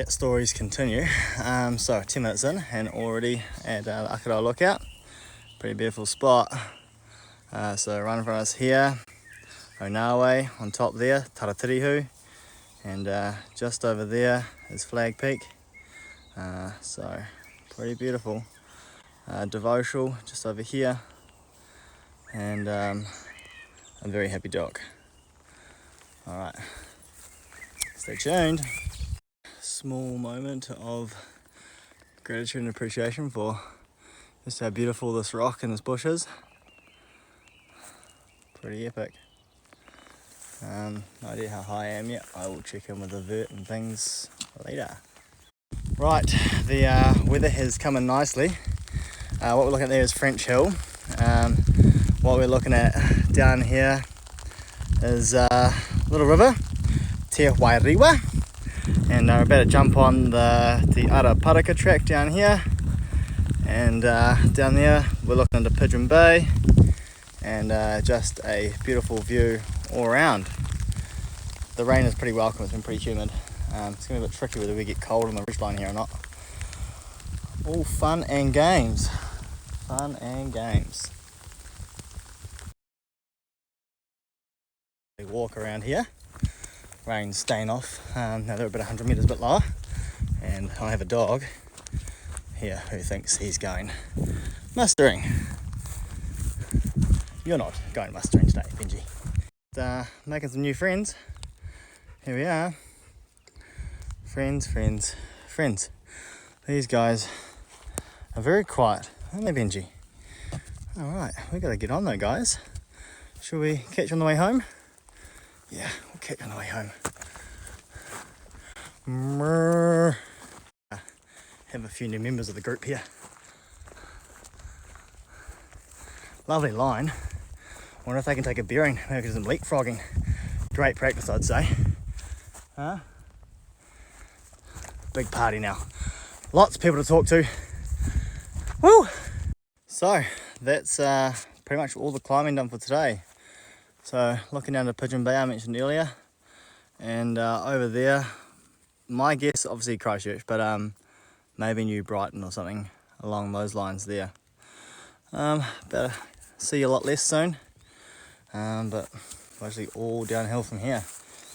let stories continue. So 10 minutes in and already at the Akaroa lookout. Pretty beautiful spot. So right in front of us here, Onawe on top there, Taratirihu, and just over there is Flag Peak. So pretty beautiful. Devotional just over here, and a very happy dog. Alright, stay tuned. Small moment of gratitude and appreciation for just how beautiful this rock and this bush is. Pretty epic. No idea how high I am yet. I will check in with the vert and things later. Right, the weather has come in nicely. What we're looking at there is French Hill. What we're looking at down here is a little river, Te Wairiwa, and we're about to jump on the Ara Pātaka track down here, and down there we're looking into Pigeon Bay, and just a beautiful view all around. The rain is pretty welcome, it's been pretty humid. It's going to be a bit tricky whether we get cold on the ridgeline here or not. All fun and games. Fun and games. We walk around here. Rain's staying off. Now they're about 100 metres a bit lower. And I have a dog here who thinks he's going mustering. You're not going mustering today, Benji. Making some new friends. Here we are. Friends. These guys are very quiet, aren't they, Benji? Alright, we gotta get on though, guys. Shall we catch on the way home? Yeah, we'll catch on the way home. Have a few new members of the group here. Lovely line. Wonder if they can take a bearing, maybe do some leapfrogging. Great practice, I'd say. Huh? Big party now. Lots of people to talk to. Woo! So that's pretty much all the climbing done for today. So looking down to Pigeon Bay I mentioned earlier, and over there, my guess obviously Christchurch, but maybe New Brighton or something along those lines there. Better see you a lot less soon, but mostly all downhill from here.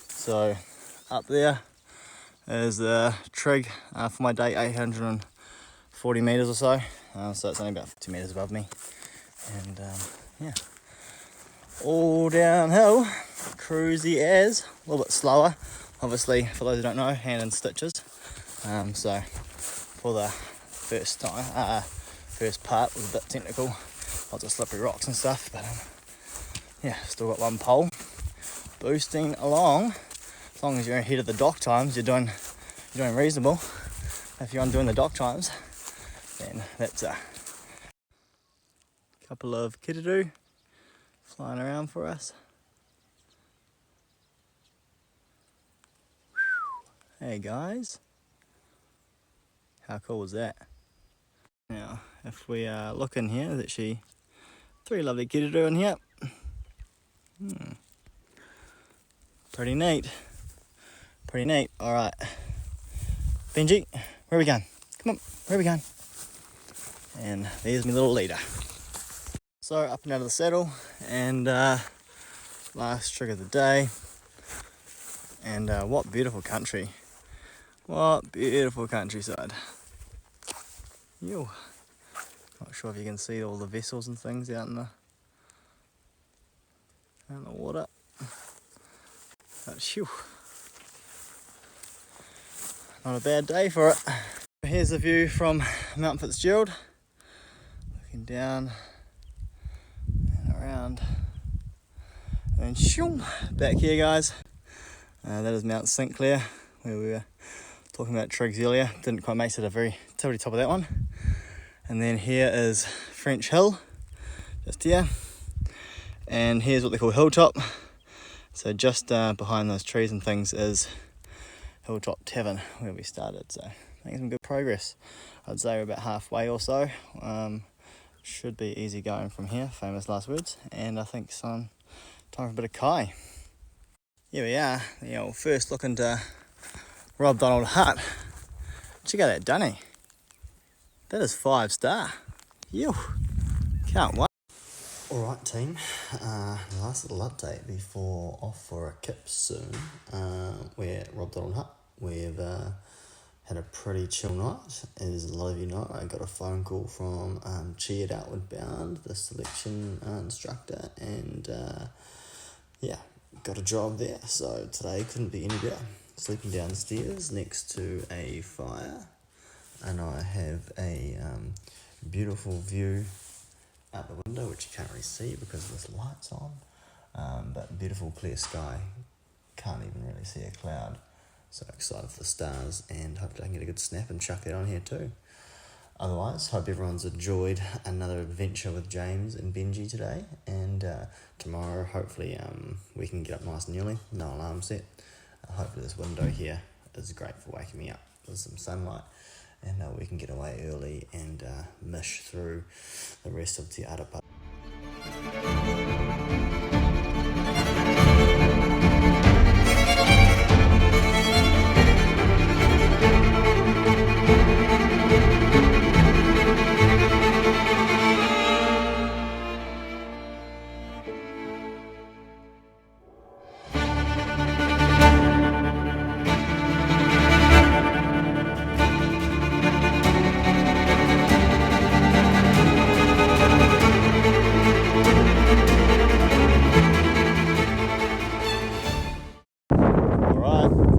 So up there is the trig for my day, 840 metres or so. So it's only about 50 metres above me. And yeah, all downhill, cruisy as, a little bit slower. Obviously, for those who don't know, hand in stitches. So for the first part was a bit technical, lots of slippery rocks and stuff. But yeah, still got one pole, boosting along. As long as you're ahead of the dock times, you're doing reasonable. If you're undoing the dock times, then that's a couple of kiddo flying around for us. Hey guys, how cool was that? Now, if we look in here, there's actually 3 lovely kiddo in here. Pretty neat. Pretty neat. All right, Benji, where are we going? Come on, where are we going? And there's my little leader. So up and out of the saddle, and last trick of the day. And what beautiful country. What beautiful countryside. Yo. Not sure if you can see all the vessels and things out in the water. But phew. Not a bad day for it. Here's a view from Mount Fitzgerald. Looking down and around. And then back here, guys. That is Mount St Clair, where we were talking about trigs earlier. Didn't quite make it to the very tippity top of that one. And then here is French Hill, just here. And here's what they call Hilltop. So just behind those trees and things is Hilltop Tavern, where we started. So making some good progress. I'd say we're about halfway or so. Should be easy going from here, famous last words. And I think some time for a bit of kai. Here we are, the old first look into Rob Donald Hut. Check out that dunny. That is 5-star. Ew. Can't wait. Alright team, last little update before off for a kip soon. We're at Rob Donald Hut. We've had a pretty chill night. As a lot of you know, I got a phone call from Chi at Outward Bound, the selection instructor, and yeah, got a job there. So today couldn't be any better. Sleeping downstairs next to a fire, and I have a beautiful view out the window, which you can't really see because there's lights on, but beautiful clear sky. Can't even really see a cloud. So excited for the stars, and hopefully I can get a good snap and chuck that on here too. Otherwise, hope everyone's enjoyed another adventure with James and Benji today, and tomorrow hopefully we can get up nice and early, no alarm set. Hopefully this window here is great for waking me up with some sunlight, and we can get away early and mish through the rest of Te Ara Pātaka.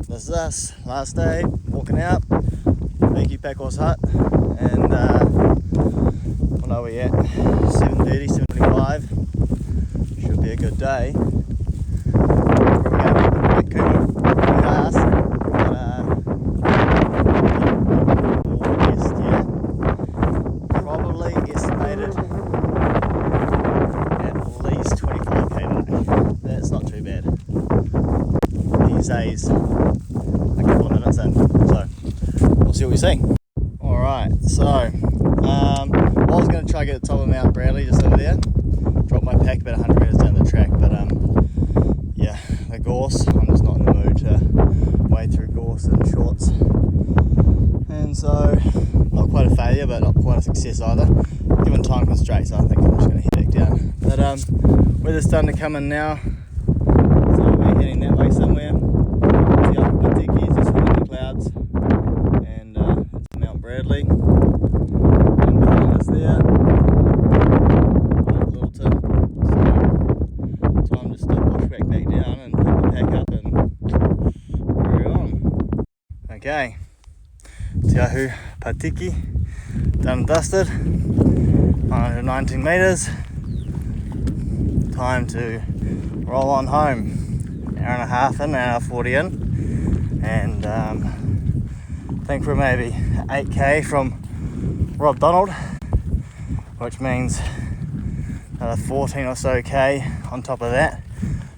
This is us, last day, walking out, Iki Pako's hut, and what are we at? 7:30, 7:25. Should be a good day. Probably going to be pretty fast, but probably estimated at least 25k today. That's not too bad. These days, a couple of minutes in, so we'll see what we see. Alright, so I was going to try to get to the top of Mount Bradley just over there, drop my pack about 100 metres down the track, but yeah, the gorse, I'm just not in the mood to wade through gorse in shorts, and so not quite a failure but not quite a success either, given time constraints. I think I'm just going to head back down, but weather's starting to come in now, so we'll be heading that way somewhere. Ara Pātaka is just hitting the clouds, and it's Mount Bradley, and behind us there, Littleton. So time just to bushwhack back down and pick the pack up and carry on. Okay, Ara Pātaka, done and dusted, 119 metres, time to roll on home. Hour and a half in, hour 40 in, and I think we're maybe 8k from Rob Donald, which means another 14 or so k on top of that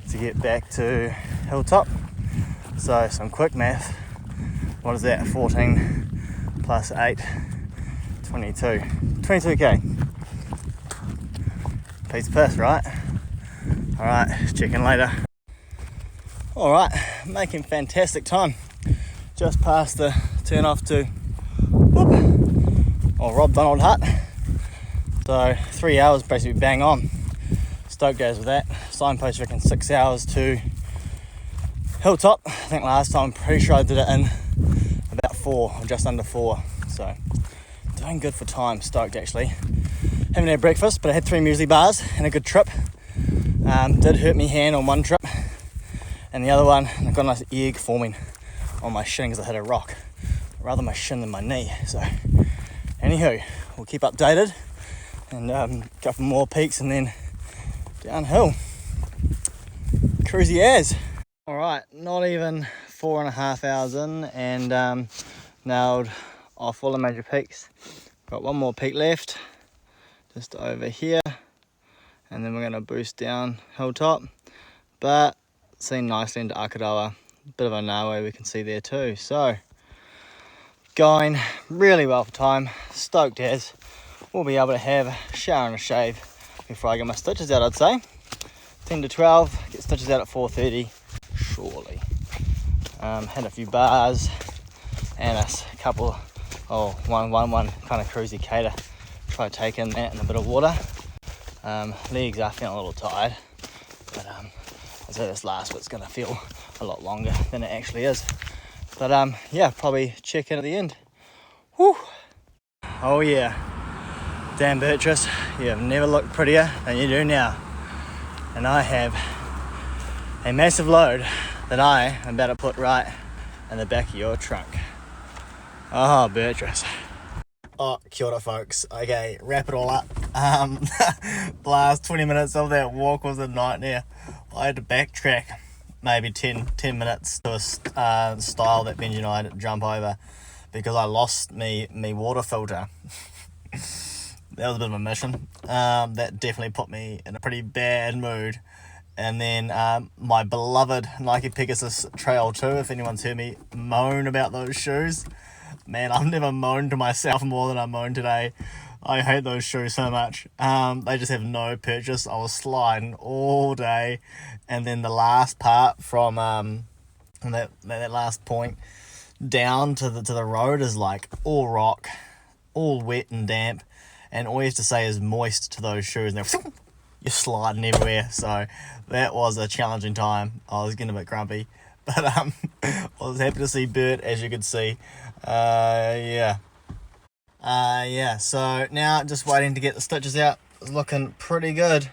to get back to Hilltop. So some quick math, what is that, 14 plus 8, 22k. Piece of piss, right? Alright, check in later. Alright, making fantastic time. Just past the turn off to Rob Donald Hut. So 3 hours basically bang on. Stoked as with that. Signpost reckon 6 hours to Hilltop. I think last time I'm pretty sure I did it in about 4 or just under 4. So doing good for time, stoked actually. Haven't had breakfast, but I had 3 muesli bars and a good trip. Did hurt me hand on one trip. And the other one, I've got a nice egg forming on my shin because I hit a rock. Rather my shin than my knee. So, anywho, we'll keep updated and a couple more peaks and then downhill. Cruisy as. Alright, not even 4.5 hours in, and nailed off all the major peaks. Got one more peak left, just over here, and then we're going to boost down Hilltop. But seen nicely into Akaroa, bit of a nawe we can see there too. So going really well for time, stoked as. We'll be able to have a shower and a shave before I get my stitches out, I'd say. 10 to 12, get stitches out at 4:30 surely. Had a few bars and a couple Oh, one kind of cruisy cater. Try to take in that and a bit of water. Legs are feeling a little tired, but I'd say this last bit's gonna feel a lot longer than it actually is. But yeah, probably check in at the end. Whew. Oh yeah, damn Beatrice, you have never looked prettier than you do now. And I have a massive load that I am about to put right in the back of your trunk. Oh, Beatrice. Oh, kia ora folks. Okay, wrap it all up. The last 20 minutes of that walk was a nightmare. I had to backtrack maybe 10 minutes to a stile that Benji and I had to jump over because I lost me water filter. That was a bit of a mission. That definitely put me in a pretty bad mood. And then my beloved Nike Pegasus Trail 2, if anyone's heard me moan about those shoes. Man, I've never moaned to myself more than I moaned today. I hate those shoes so much. They just have no purchase. I was sliding all day. And then the last part from that last point down to the road is like all rock, all wet and damp. And all you have to say is moist to those shoes. And you're sliding everywhere. So that was a challenging time. I was getting a bit grumpy. But I was happy to see Bert, as you could see. Yeah, so now just waiting to get the stitches out. It's looking pretty good.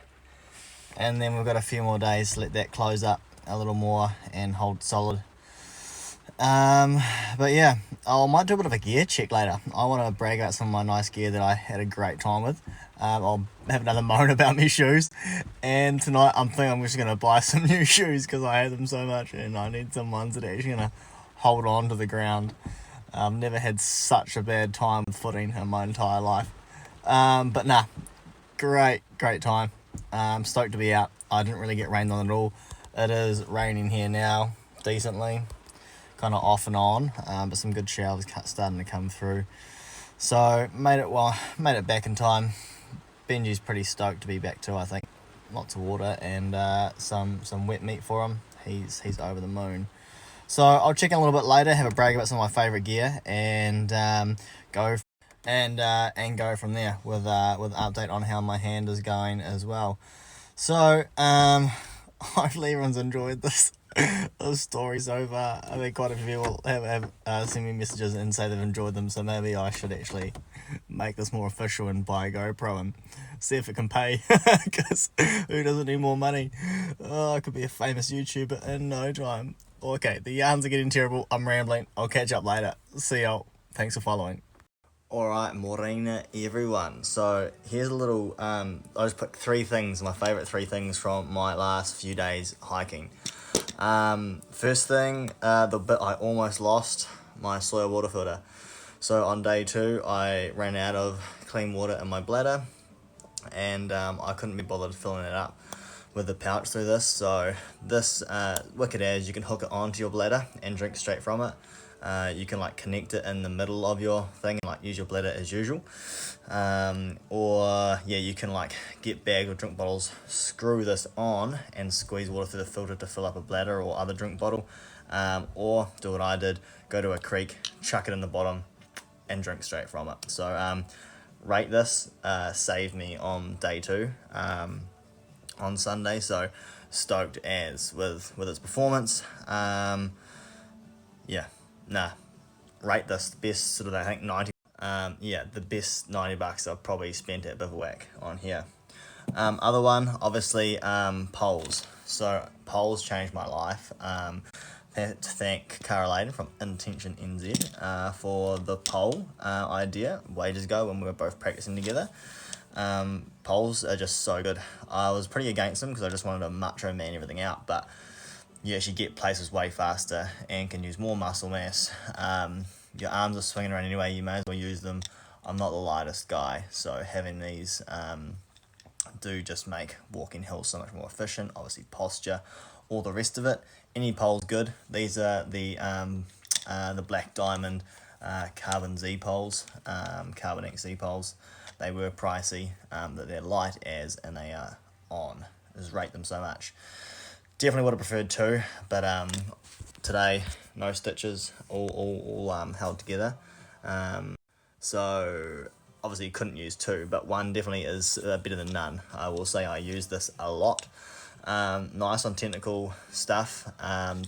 And then we've got a few more days to let that close up a little more and hold solid. But yeah, I might do a bit of a gear check later. I want to brag about some of my nice gear that I had a great time with. I'll have another moan about my shoes. And tonight I'm thinking I'm just going to buy some new shoes because I hate them so much and I need some ones that are actually going to hold on to the ground. I've never had such a bad time with footing in my entire life. But nah, great time. Stoked to be out. I didn't really get rained on at all. It is raining here now, decently. Kind of off and on, but some good showers starting to come through. So made it back in time. Benji's pretty stoked to be back too, I think. Lots of water and some wet meat for him. He's over the moon. So I'll check in a little bit later, have a brag about some of my favourite gear, and go from there with an update on how my hand is going as well. So hopefully everyone's enjoyed this story so far. I think quite a few people have sent me messages and say they've enjoyed them, so maybe I should actually make this more official and buy a GoPro and see if it can pay, because who doesn't need more money? Oh, I could be a famous YouTuber in no time. Okay, the yarns are getting terrible. I'm rambling. I'll catch up later. See y'all. Thanks for following. Alright, morena everyone. So here's a little, I just picked three things, my favourite three things from my last few days hiking. First thing, the bit I almost lost, my soil water filter. So on day 2, I ran out of clean water in my bladder, and I couldn't be bothered filling it up with the pouch through this. So this wicked as you can hook it onto your bladder and drink straight from it. You can like connect it in the middle of your thing and like use your bladder as usual. Or yeah, you can like get bags or drink bottles, screw this on and squeeze water through the filter to fill up a bladder or other drink bottle. Or do what I did, go to a creek, chuck it in the bottom and drink straight from it. So rate this, saved me on day 2 on Sunday. So stoked as with its performance. Yeah. Rate this the best sort of, I think 90. The best $90 I've probably spent at Bivouac on here. Other one, obviously, poles. So poles changed my life. I have to thank Cara Layden from Intention NZ for the pole idea ages ago when we were both practicing together. Poles are just so good. I was pretty against them because I just wanted to macho man everything out, but you actually get places way faster and can use more muscle mass. Your arms are swinging around anyway, you may as well use them. I'm not the lightest guy, so having these do just make walking hills so much more efficient. Obviously posture, all the rest of it. Any pole's good. These are the Black Diamond Carbon Z poles, Carbon X Z poles. They were pricey, but they're light as and they are on. Just rate them so much. Definitely would have preferred 2, but today no stitches, all held together. So obviously you couldn't use 2, but 1 definitely is better than none. I will say I use this a lot. Nice on technical stuff.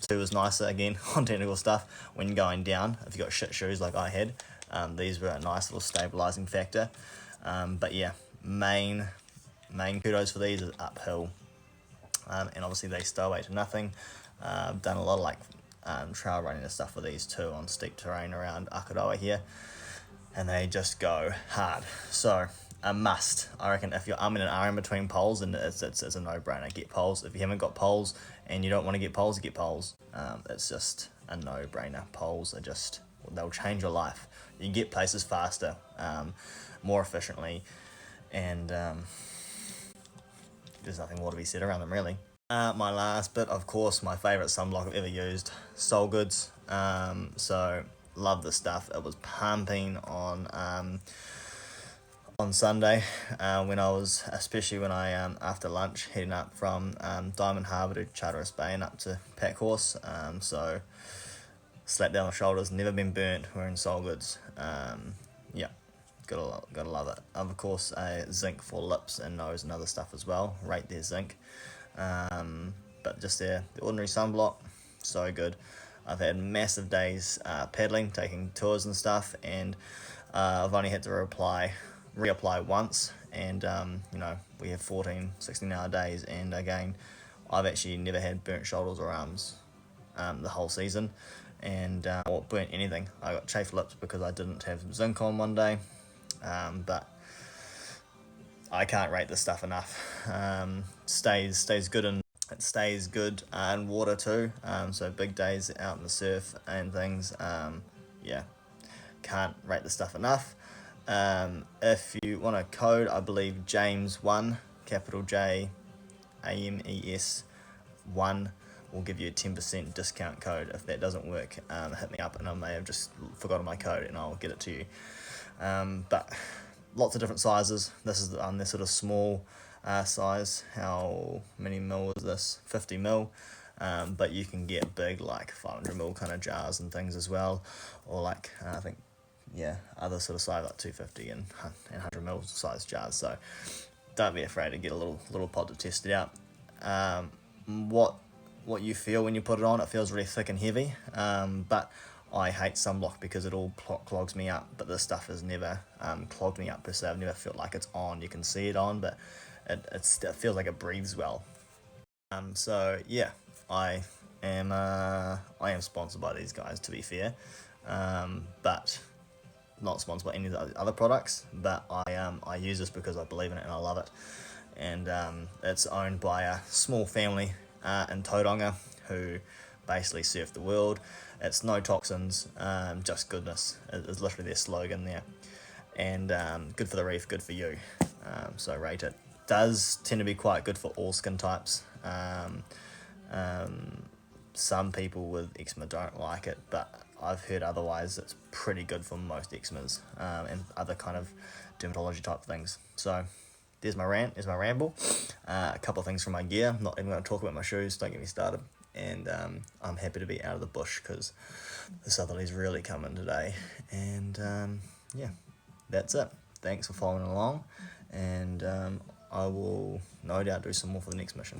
2 is nicer again on technical stuff when you're going down. If you've got shit shoes like I had, these were a nice little stabilizing factor. But yeah, main kudos for these is uphill. And obviously they stow away to nothing. I've done a lot of like trail running and stuff with these too on steep terrain around Akaroa here, and they just go hard. So a must, I reckon. If you're umming and ahhing between poles, and it's a no-brainer. Get poles. If you haven't got poles and you don't want to get poles, get poles. It's just a no-brainer. Poles are just, they'll change your life. You get places faster, more efficiently, and there's nothing more to be said around them really. My last bit, of course, my favourite sunblock I've ever used, Soul Goods. So love this stuff. It was pumping on Sunday when I was, especially when I after lunch heading up from Diamond Harbour to Charteris Bay and up to Packhorse. So slap down the shoulders, never been burnt wearing Soul Goods. Yeah. Gotta love it. Of course, zinc for lips and nose and other stuff as well. Rate their zinc. But just the ordinary sunblock, so good. I've had massive days paddling, taking tours and stuff, and I've only had to reapply once. And you know, we have 14, 16-hour days, and again, I've actually never had burnt shoulders or arms the whole season, and or burnt anything. I got chafed lips because I didn't have zinc on one day. But I can't rate this stuff enough. Stays good, and it stays good in water too. So big days out in the surf and things. Yeah, can't rate this stuff enough. If you want a code, I believe James1, capital J, AMES 1, will give you a 10% discount code. If that doesn't work, hit me up, and I may have just forgotten my code, and I'll get it to you. But lots of different sizes. This is this sort of small size. How many mil is this? 50 mil. But you can get big, like 500 mil kind of jars and things as well, or like I think, yeah, other sort of size like 250 and 100 mil size jars. So don't be afraid to get a little pod to test it out. What you feel when you put it on, it feels really thick and heavy. But I hate sunblock because it all clogs me up, but this stuff has never clogged me up per se. I've never felt like it's on. You can see it on, but it feels like it breathes well. So yeah, I am sponsored by these guys, to be fair, but not sponsored by any of the other products. But I use this because I believe in it and I love it, and it's owned by a small family in Tauranga who basically surf the world. It's no toxins, just goodness is literally their slogan there. And good for the reef, good for you. So rate it. Does tend to be quite good for all skin types. Some people with eczema don't like it, but I've heard otherwise. It's pretty good for most eczemas and other kind of dermatology type things. So there's my rant, there's my ramble. A couple of things from my gear. I'm not even going to talk about my shoes, don't get me started. And I'm happy to be out of the bush because the southerly's really coming today. And yeah, that's it. Thanks for following along, and I will no doubt do some more for the next mission.